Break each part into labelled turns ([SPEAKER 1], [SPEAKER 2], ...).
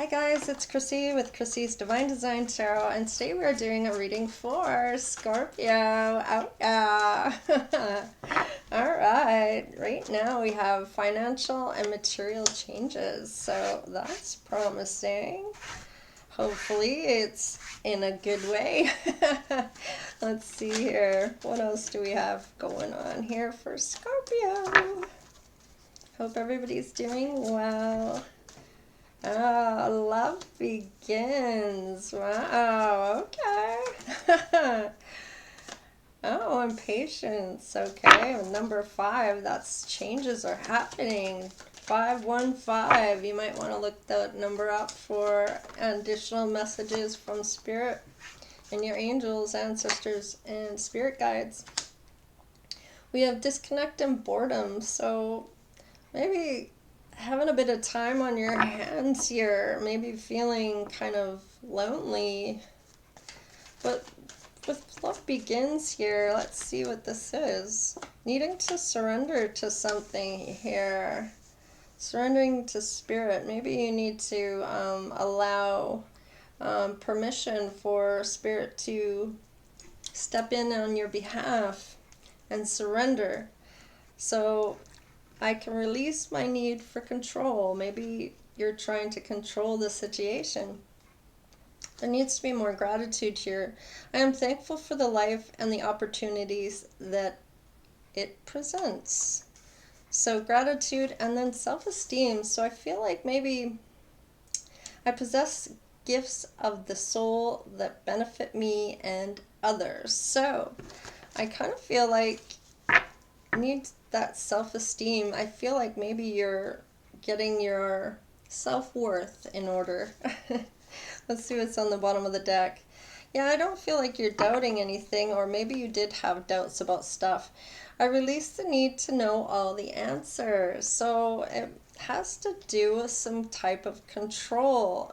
[SPEAKER 1] Hi guys, it's Chrissie with Chrissie's Divine Design Tarot, and today we're doing a reading for Scorpio. Oh yeah! Alright, right now we have financial and material changes, so that's promising. Hopefully it's in a good way. Let's see here. What else do we have going on here for Scorpio? Hope everybody's doing well. Oh, love begins. Wow, okay. Oh, and patience. Okay, number 5, that's changes are happening. 515. You might want to look that number up for additional messages from Spirit and your angels, ancestors, and spirit guides. We have disconnect and boredom, so maybe having a bit of time on your hands here, maybe feeling kind of lonely. But with love begins here, let's see what this is. Needing to surrender to something here. Surrendering to spirit. Maybe you need to allow permission for spirit to step in on your behalf and surrender. So I can release my need for control. Maybe you're trying to control the situation. There needs to be more gratitude here. I am thankful for the life and the opportunities that it presents. So gratitude and then self-esteem. So I feel like maybe I possess gifts of the soul that benefit me and others. So I kind of feel like need that self-esteem. I feel like maybe you're getting your self-worth in order. Let's see what's on the bottom of the deck. Yeah, I don't feel like you're doubting anything, or maybe you did have doubts about stuff. I release the need to know all the answers. So it has to do with some type of control,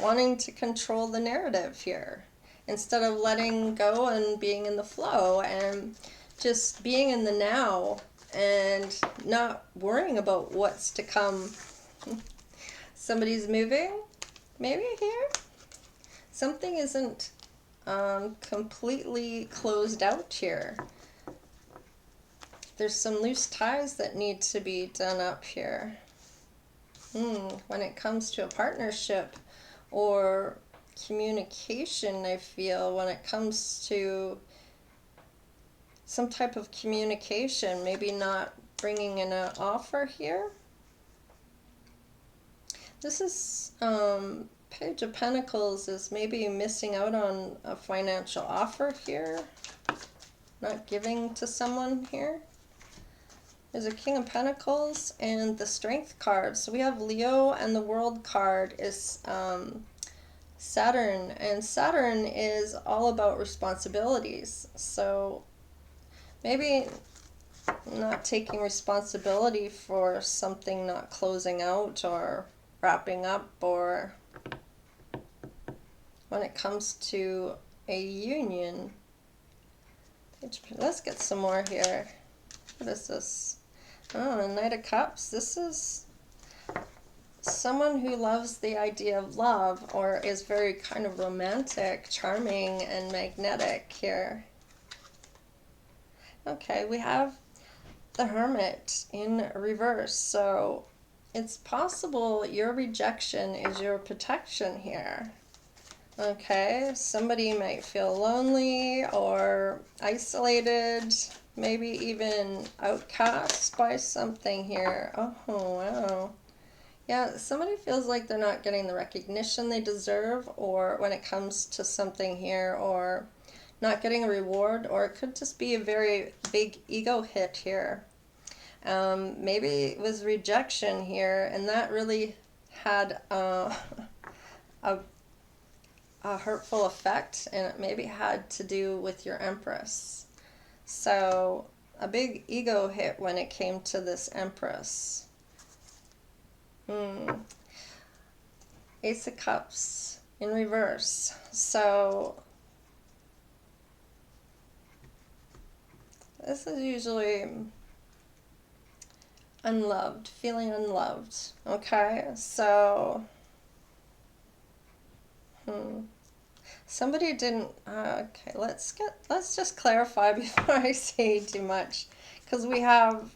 [SPEAKER 1] wanting to control the narrative here instead of letting go and being in the flow and just being in the now and not worrying about what's to come. Somebody's moving, maybe here. Something isn't completely closed out here. There's some loose ties that need to be done up here. When it comes to a partnership or communication, I feel when it comes to some type of communication, maybe not bringing in an offer here. This is Page of Pentacles is maybe missing out on a financial offer here, not giving to someone here. There's a King of Pentacles and the Strength card. So we have Leo, and the World card is Saturn, and Saturn is all about responsibilities. So maybe not taking responsibility for something not closing out or wrapping up, or when it comes to a union. Let's get some more here. What is this? Oh, the Knight of Cups. This is someone who loves the idea of love or is very kind of romantic, charming, and magnetic here. Okay, we have the Hermit in reverse. So it's possible your rejection is your protection here. Okay, somebody might feel lonely or isolated, maybe even outcast by something here. Oh, wow. Yeah, somebody feels like they're not getting the recognition they deserve, or when it comes to something here, or not getting a reward, or it could just be a very big ego hit here. Maybe it was rejection here, and that really had a hurtful effect, and it maybe had to do with your Empress. So a big ego hit when it came to this Empress. Ace of Cups in reverse. So this is usually unloved, feeling unloved. Okay, so Somebody didn't, okay, let's just clarify before I say too much, because we have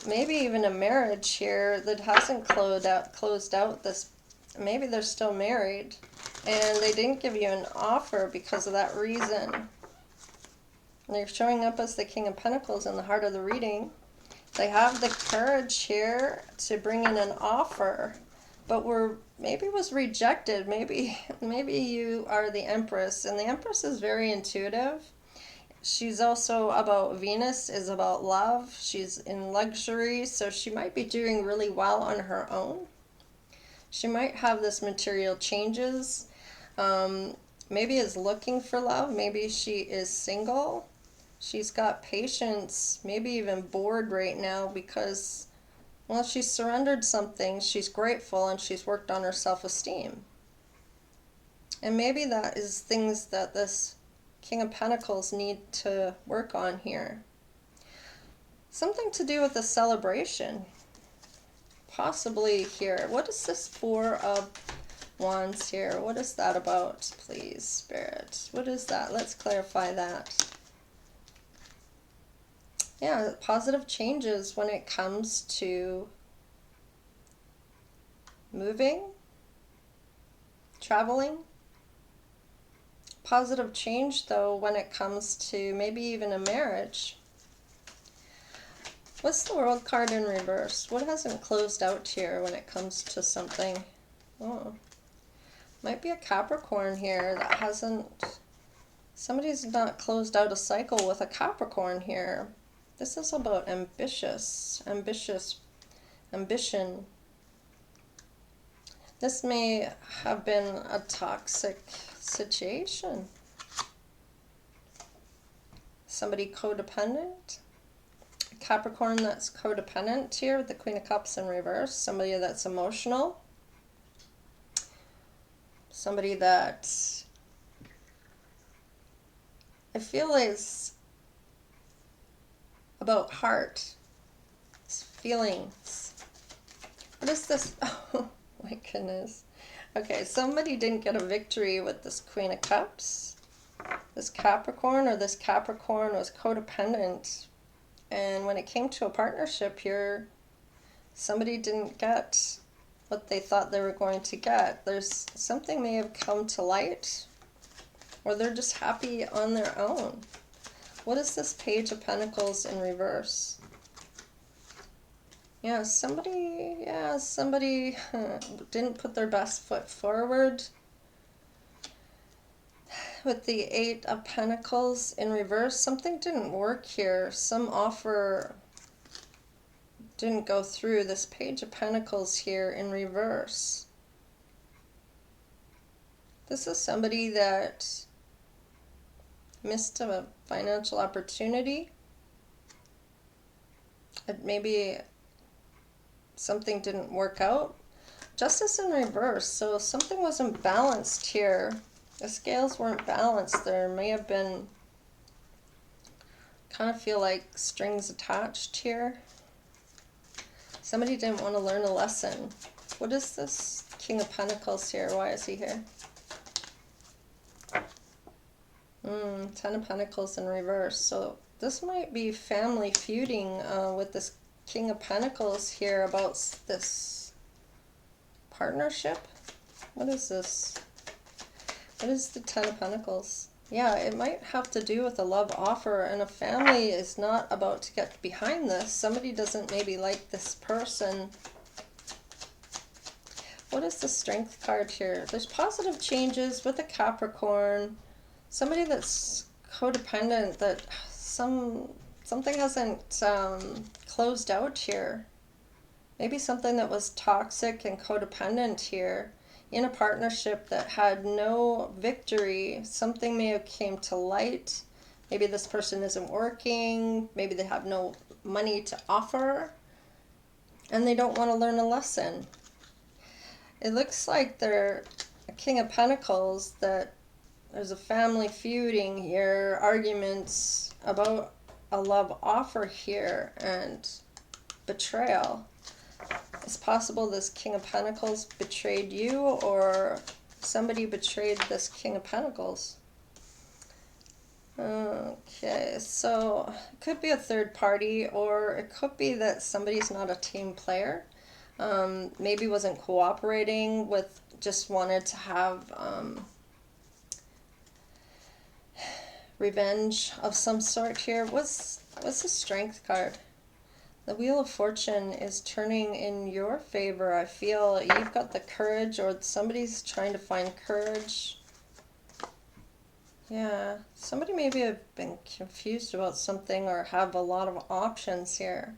[SPEAKER 1] maybe even a marriage here that hasn't closed out this, maybe they're still married, and they didn't give you an offer because of that reason. And they're showing up as the King of Pentacles in the heart of the reading. They have the courage here to bring in an offer, but maybe was rejected. Maybe you are the Empress, and the Empress is very intuitive. She's also about, Venus is about love. She's in luxury, so she might be doing really well on her own. She might have this material changes. Maybe is looking for love. Maybe she is single. She's got patience, maybe even bored right now because, well, she's surrendered something. She's grateful and she's worked on her self-esteem. And maybe that is things that this King of Pentacles need to work on here. Something to do with the celebration. Possibly here. What is this Four of Wands here? What is that about, please, Spirit? What is that? Let's clarify that. Yeah, positive changes when it comes to moving, traveling. Positive change, though, when it comes to maybe even a marriage. What's the World card in reverse? What hasn't closed out here when it comes to something? Oh, might be a Capricorn here that hasn't... Somebody's not closed out a cycle with a Capricorn here. This is about ambition. This may have been a toxic situation. Somebody codependent. Capricorn that's codependent here with the Queen of Cups in reverse. Somebody that's emotional. Somebody that I feel is about heart, feelings. What is this? Oh my goodness. Okay, somebody didn't get a victory with this Queen of Cups. This Capricorn, or this Capricorn was codependent. And when it came to a partnership here, somebody didn't get what they thought they were going to get. There's something may have come to light, or they're just happy on their own. What is this Page of Pentacles in reverse? Yeah, somebody didn't put their best foot forward. With the Eight of Pentacles in reverse, something didn't work here. Some offer didn't go through. This Page of Pentacles here in reverse. This is somebody that missed a financial opportunity. Maybe something didn't work out. Justice in reverse, so something wasn't balanced here. The scales weren't balanced. There may have been, kind of feel like strings attached here. Somebody didn't want to learn a lesson. What is this King of Pentacles here? Why is he here? Ten of Pentacles in reverse. So this might be family feuding with this King of Pentacles here about this partnership. What is this? What is the Ten of Pentacles? Yeah, it might have to do with a love offer, and a family is not about to get behind this. Somebody doesn't maybe like this person. What is the Strength card here? There's positive changes with a Capricorn. Somebody that's codependent, that something hasn't closed out here. Maybe something that was toxic and codependent here. In a partnership that had no victory, something may have came to light. Maybe this person isn't working. Maybe they have no money to offer. And they don't want to learn a lesson. It looks like they're a King of Pentacles, that there's a family feuding here, arguments about a love offer here, and betrayal. It's possible this King of Pentacles betrayed you, or Somebody betrayed this King of Pentacles. Okay, so it could be a third party, or it could be that somebody's not a team player. Maybe wasn't cooperating with, just wanted to have revenge of some sort here. What's the Strength card? The Wheel of Fortune is turning in your favor. I feel you've got the courage, or somebody's trying to find courage. Yeah, somebody maybe have been confused about something or have a lot of options here.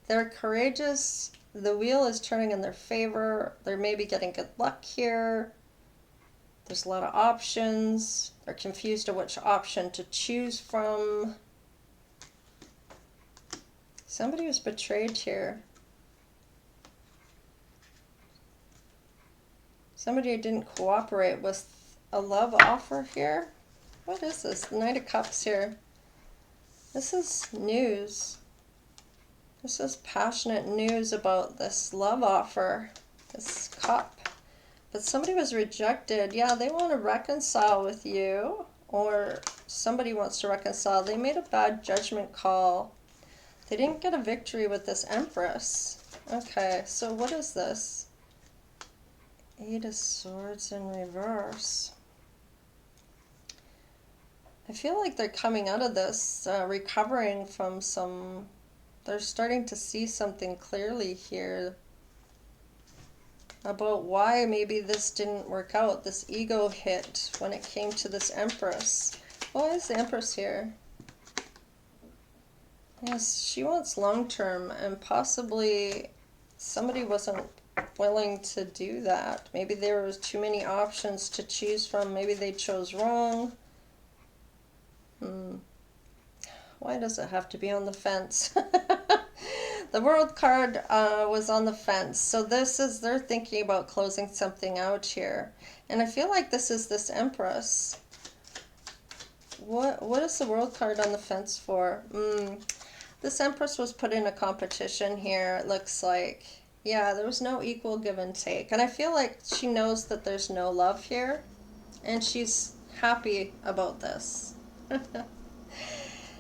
[SPEAKER 1] They're courageous. The wheel is turning in their favor. They're maybe getting good luck here. There's a lot of options. They're confused of which option to choose from. Somebody was betrayed here. Somebody didn't cooperate with a love offer here. What is this? The Knight of Cups here. This is news. This is passionate news about this love offer, this cup. But somebody was rejected. Yeah, they want to reconcile with you, or somebody wants to reconcile. They made a bad judgment call. They didn't get a victory with this Empress. Okay, so what is this? Eight of Swords in reverse. I feel like they're coming out of this, recovering from some, they're starting to see something clearly here about why maybe this didn't work out, this ego hit when it came to this Empress. Why is the Empress here? Yes, she wants long-term, and possibly somebody wasn't willing to do that. Maybe there was too many options to choose from. Maybe they chose wrong. Why does it have to be on the fence? The World card was on the fence. So this is, they're thinking about closing something out here. And I feel like this is this Empress. What is the World card on the fence for? This Empress was put in a competition here, it looks like. Yeah, there was no equal give and take. And I feel like she knows that there's no love here. And she's happy about this.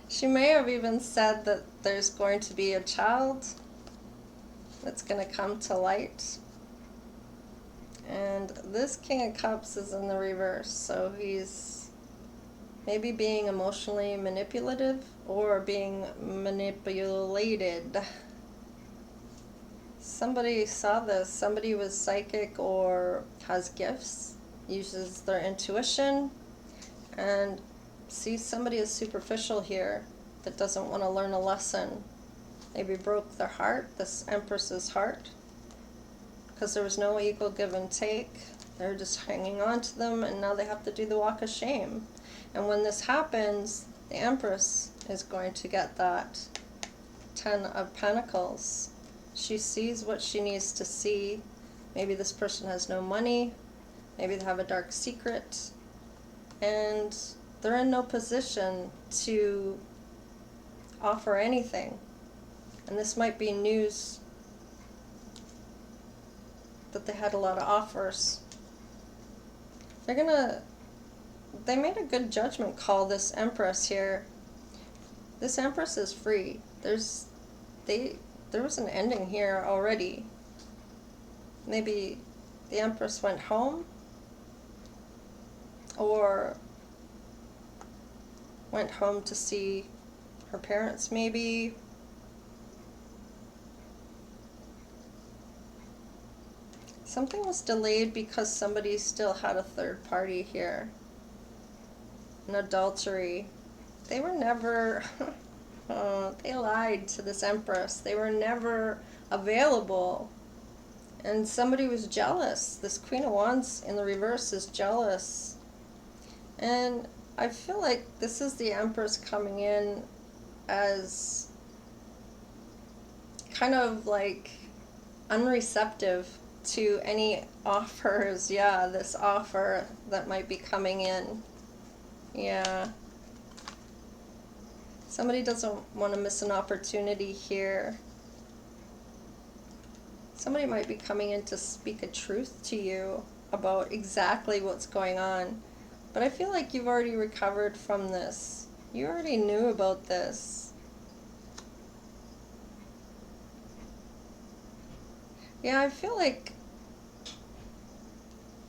[SPEAKER 1] She may have even said that there's going to be a child that's going to come to light. And this King of Cups is in the reverse, so he's maybe being emotionally manipulative or being manipulated. Somebody saw this. Somebody was psychic or has gifts, uses their intuition, and sees somebody as superficial here that doesn't want to learn a lesson. Maybe broke their heart, this Empress's heart, because there was no equal give and take. They're just hanging on to them, and now they have to do the walk of shame. And when this happens, the Empress is going to get that 10 of Pentacles. She sees what she needs to see. Maybe this person has no money. Maybe they have a dark secret. And they're in no position to offer anything. And this might be news that they had a lot of offers. They made a good judgment call, this Empress here. This Empress is free. There was an ending here already. Maybe the Empress went home, or went home to see her parents maybe. Something was delayed because somebody still had a third party here. An adultery. They were never, they lied to this Empress. They were never available. And somebody was jealous. This Queen of Wands in the reverse is jealous. And I feel like this is the Empress coming in as kind of like unreceptive to any offers. Yeah, this offer that might be coming in. Yeah. Somebody doesn't want to miss an opportunity here. Somebody might be coming in to speak a truth to you. about exactly what's going on. But I feel like you've already recovered from this. You already knew about this. Yeah, I feel like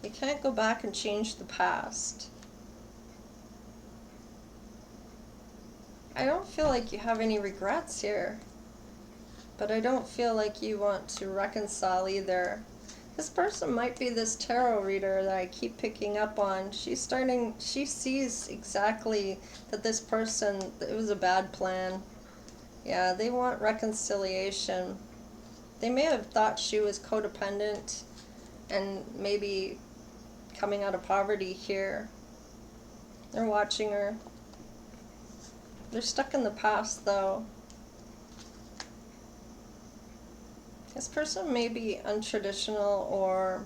[SPEAKER 1] you can't go back and change the past. I don't feel like you have any regrets here. But I don't feel like you want to reconcile either. This person might be this tarot reader that I keep picking up on. She sees exactly that this person, it was a bad plan. Yeah, they want reconciliation. They may have thought she was codependent and maybe coming out of poverty here. They're watching her. They're stuck in the past though. This person may be untraditional or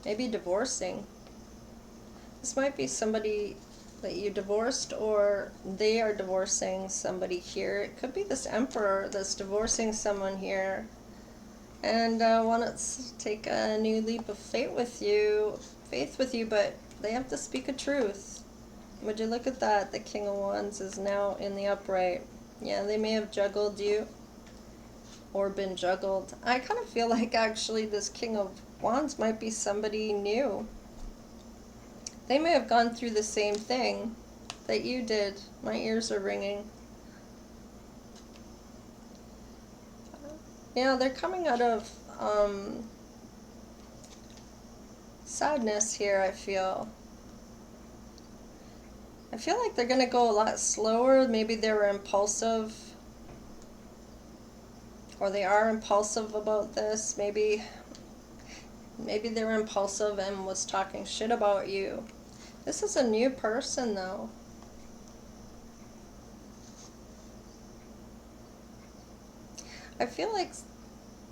[SPEAKER 1] maybe divorcing. This might be somebody that you divorced or they are divorcing somebody here. It could be this Emperor that's divorcing someone here and wants to take a new leap of faith with you, but they have to speak a truth. Would you look at that? The King of Wands is now in the upright. Yeah, they may have juggled you or been juggled. I kind of feel like actually this King of Wands might be somebody new. They may have gone through the same thing that you did. My ears are ringing. Yeah, they're coming out of sadness here, I feel. I feel like they're going to go a lot slower. Maybe they were impulsive. Or they are impulsive about this. Maybe they were impulsive and was talking shit about you. This is a new person though. I feel like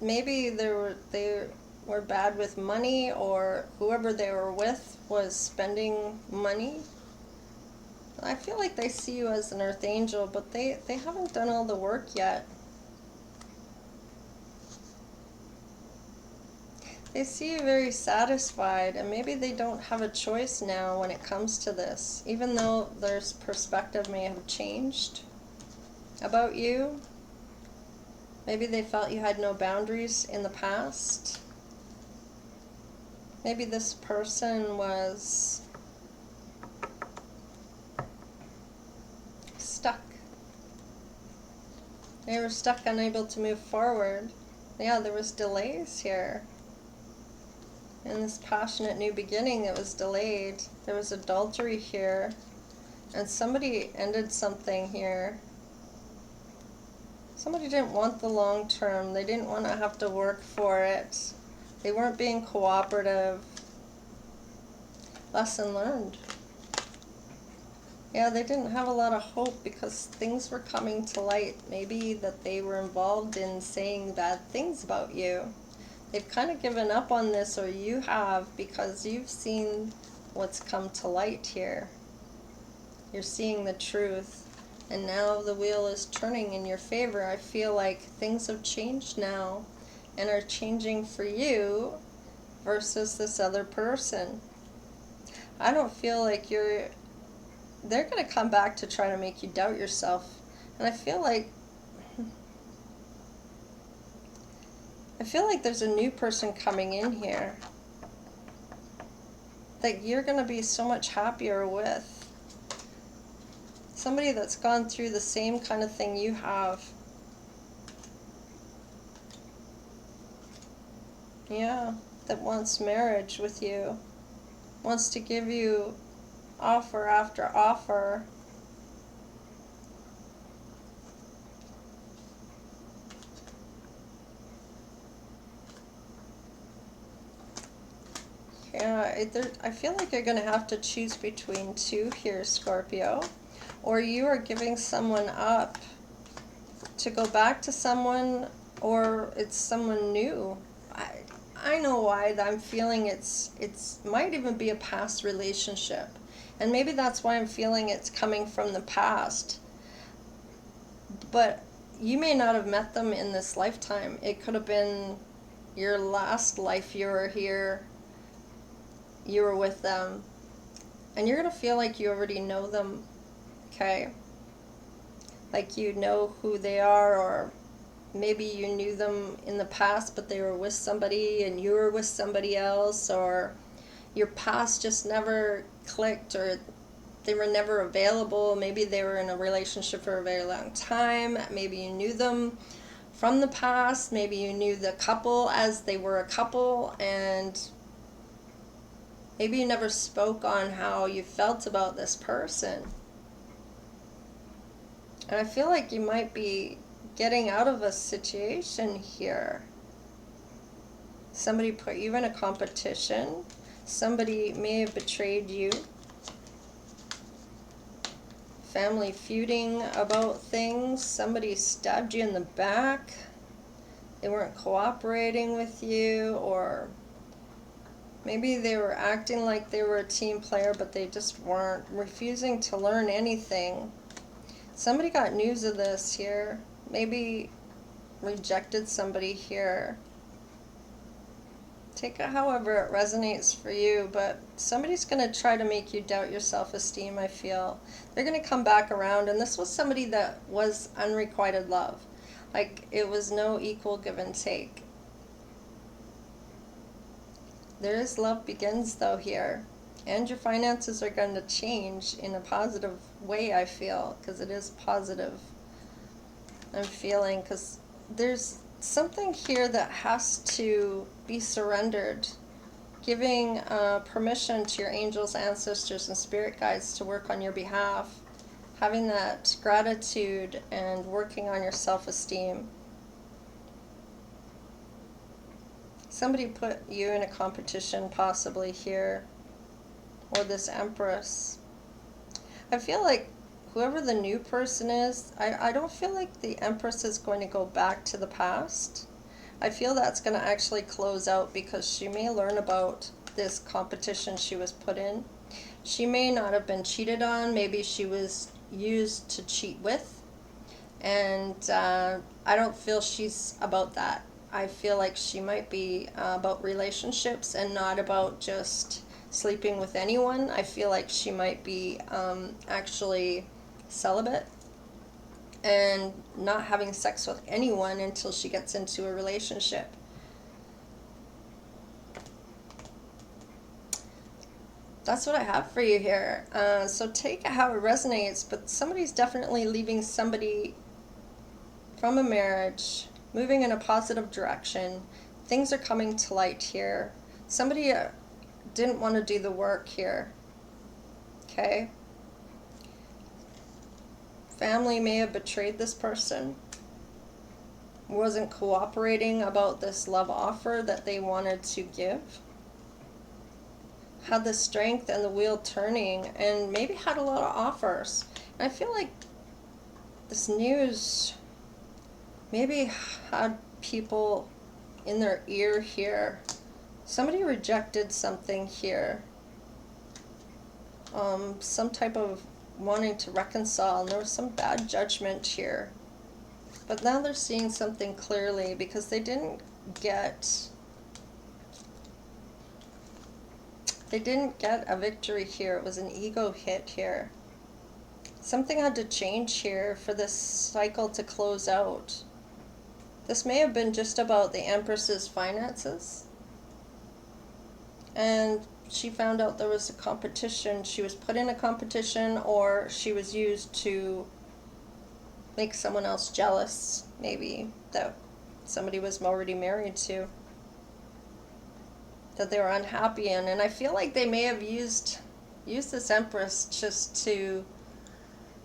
[SPEAKER 1] maybe they were bad with money, or whoever they were with was spending money. I feel like they see you as an earth angel, but they haven't done all the work yet. They see you very satisfied, and maybe they don't have a choice now when it comes to this, even though their perspective may have changed about you. Maybe they felt you had no boundaries in the past. Maybe this person was stuck. They were stuck, unable to move forward. Yeah, there was delays here. In this passionate new beginning, it was delayed. There was adultery here. And somebody ended something here. Somebody didn't want the long term. They didn't want to have to work for it. They weren't being cooperative. Lesson learned. Yeah, they didn't have a lot of hope because things were coming to light. Maybe that they were involved in saying bad things about you. They've kind of given up on this, or you have, because you've seen what's come to light here. You're seeing the truth, and now the wheel is turning in your favor. I feel like things have changed now and are changing for you versus this other person. I don't feel like they're going to come back to try to make you doubt yourself. And I feel like there's a new person coming in here that you're going to be so much happier with. Somebody that's gone through the same kind of thing you have. Yeah, that wants marriage with you. Wants to give you offer after offer. Yeah, I feel like you're going to have to choose between two here, Scorpio. Or you are giving someone up to go back to someone, or it's someone new. I know why I'm feeling it's might even be a past relationship. And maybe that's why I'm feeling it's coming from the past. But you may not have met them in this lifetime. It could have been your last life you were here, you were with them, and you're going to feel like you already know them, okay? Like you know who they are, or maybe you knew them in the past, but they were with somebody and you were with somebody else, or your past just never clicked, or they were never available. Maybe they were in a relationship for a very long time. Maybe you knew them from the past. Maybe you knew the couple as they were a couple, and maybe you never spoke on how you felt about this person. And I feel like you might be getting out of a situation here. Somebody put you in a competition. Somebody may have betrayed you. Family feuding about things. Somebody stabbed you in the back. They weren't cooperating with you, or maybe they were acting like they were a team player, but they just weren't, refusing to learn anything. Somebody got news of this here. Maybe rejected somebody here. Take it however it resonates for you, but somebody's going to try to make you doubt your self-esteem, I feel. They're going to come back around, and this was somebody that was unrequited love. Like, it was no equal give and take. There is love begins, though, here. And your finances are going to change in a positive way, I feel, because it is positive. I'm feeling, because there's something here that has to be surrendered. Giving permission to your angels, ancestors, and spirit guides to work on your behalf. Having that gratitude and working on your self-esteem. Somebody put you in a competition possibly here. Or this Empress. I feel like whoever the new person is, I don't feel like the Empress is going to go back to the past. I feel that's going to actually close out, because she may learn about this competition she was put in. She may not have been cheated on. Maybe she was used to cheat with. And I don't feel she's about that. I feel like she might be about relationships and not about just sleeping with anyone. I feel like she might be actually celibate and not having sex with anyone until she gets into a relationship. That's what I have for you here. So take it how it resonates, but somebody's definitely leaving somebody from a marriage, moving in a positive direction. Things are coming to light here. Somebody didn't want to do the work here. Okay? Family may have betrayed this person. Wasn't cooperating about this love offer that they wanted to give. Had the strength and the wheel turning, and maybe had a lot of offers. And I feel like this news maybe had people in their ear here. Somebody rejected something here. Some type of wanting to reconcile, and there was some bad judgment here. But now they're seeing something clearly, because they didn't get a victory here. It was an ego hit here. Something had to change here for this cycle to close out. This may have been just about the Empress's finances. And she found out there was a competition. She was put in a competition, or she was used to make someone else jealous, maybe, that somebody was already married to, that they were unhappy in. And I feel like they may have used this Empress just to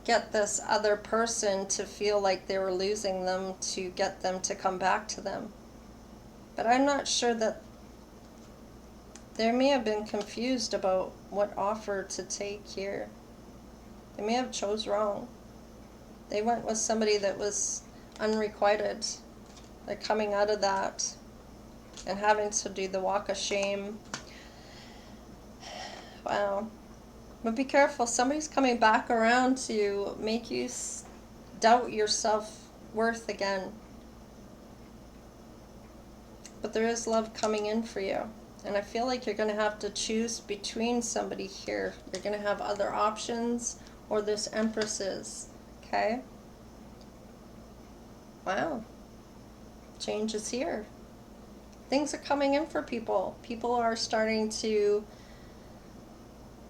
[SPEAKER 1] get this other person to feel like they were losing them, to get them to come back to them. But I'm not sure that they may have been confused about what offer to take here. They may have chose wrong. They went with somebody that was unrequited. They're coming out of that and having to do the walk of shame. Wow. But be careful. Somebody's coming back around to make you doubt your self-worth again. But there is love coming in for you. And I feel like you're going to have to choose between somebody here. You're going to have other options, or this Empress is. Okay? Wow. Change is here. Things are coming in for people. People are starting to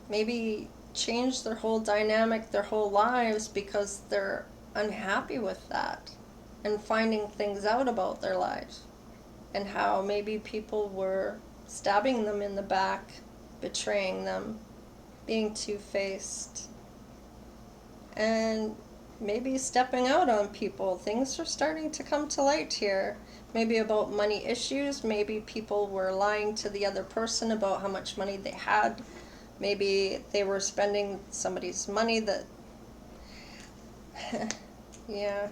[SPEAKER 1] maybe change their whole dynamic, their whole lives, because they're unhappy with that and finding things out about their lives and how maybe people were stabbing them in the back, betraying them, being two-faced, and maybe stepping out on people. Things are starting to come to light here. Maybe about money issues. Maybe people were lying to the other person about how much money they had. Maybe they were spending somebody's money that, yeah,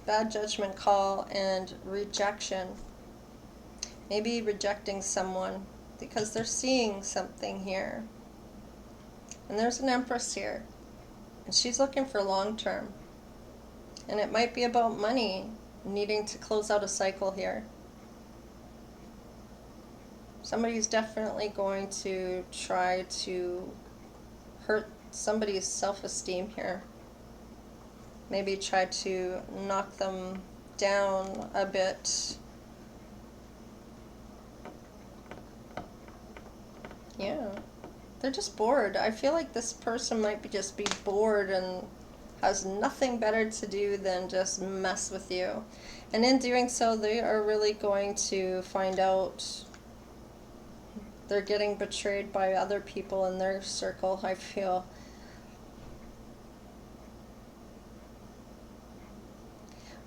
[SPEAKER 1] bad judgment call and rejection. Maybe rejecting someone because they're seeing something here. And there's an Empress here. And she's looking for long term. And it might be about money, needing to close out a cycle here. Somebody's definitely going to try to hurt somebody's self-esteem here. Maybe try to knock them down a bit. Yeah. They're just bored. I feel like this person might just be bored and has nothing better to do than just mess with you. And in doing so, they are really going to find out they're getting betrayed by other people in their circle, I feel.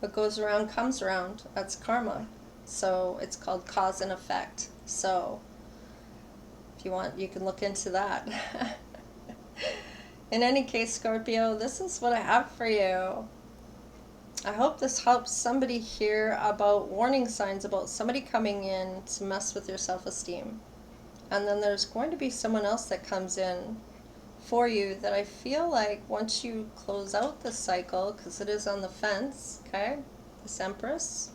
[SPEAKER 1] What goes around comes around. That's karma. So it's called cause and effect. So if you want, you can look into that. In any case, Scorpio, this is what I have for you. I hope this helps somebody hear about warning signs about somebody coming in to mess with your self-esteem. And then there's going to be someone else that comes in for you that I feel like once you close out this cycle, because it is on the fence, okay, this Empress,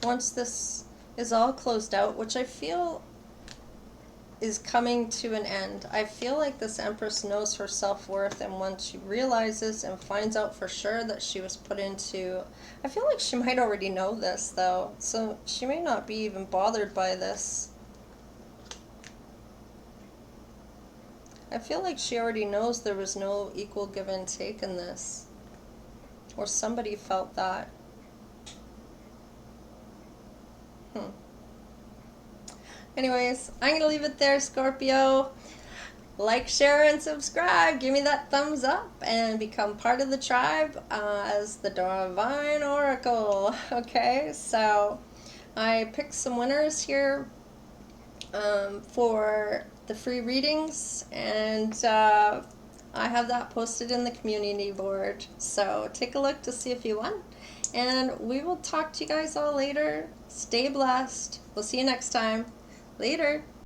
[SPEAKER 1] once this is all closed out, which I feel is coming to an end. I feel like this Empress knows her self-worth, and once she realizes and finds out for sure that she was put into, I feel like she might already know this though, so she may not be even bothered by this. I feel like she already knows there was no equal give and take in this, or somebody felt that. Anyways, I'm going to leave it there, Scorpio. Like, share, and subscribe. Give me that thumbs up and become part of the tribe as the Divine Oracle. Okay, so I picked some winners here for the free readings, and I have that posted in the community board. So take a look to see if you won. And we will talk to you guys all later. Stay blessed. We'll see you next time. Later.